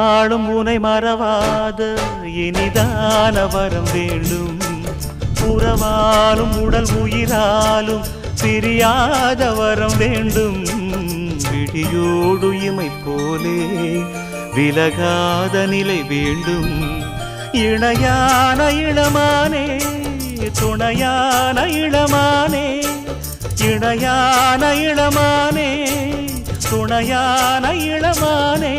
நாளும் உனை மறவாத இனிதான வரம் வேண்டும். உறவாலும் உடல் உயிராலும் பிரியாத வரம் வேண்டும். விழியோடு இமை போலே விலகாத நிலை வேண்டும். இணையான இளமானே துணையான இளமானே, இணையான இளமானே துணையான இளமானே.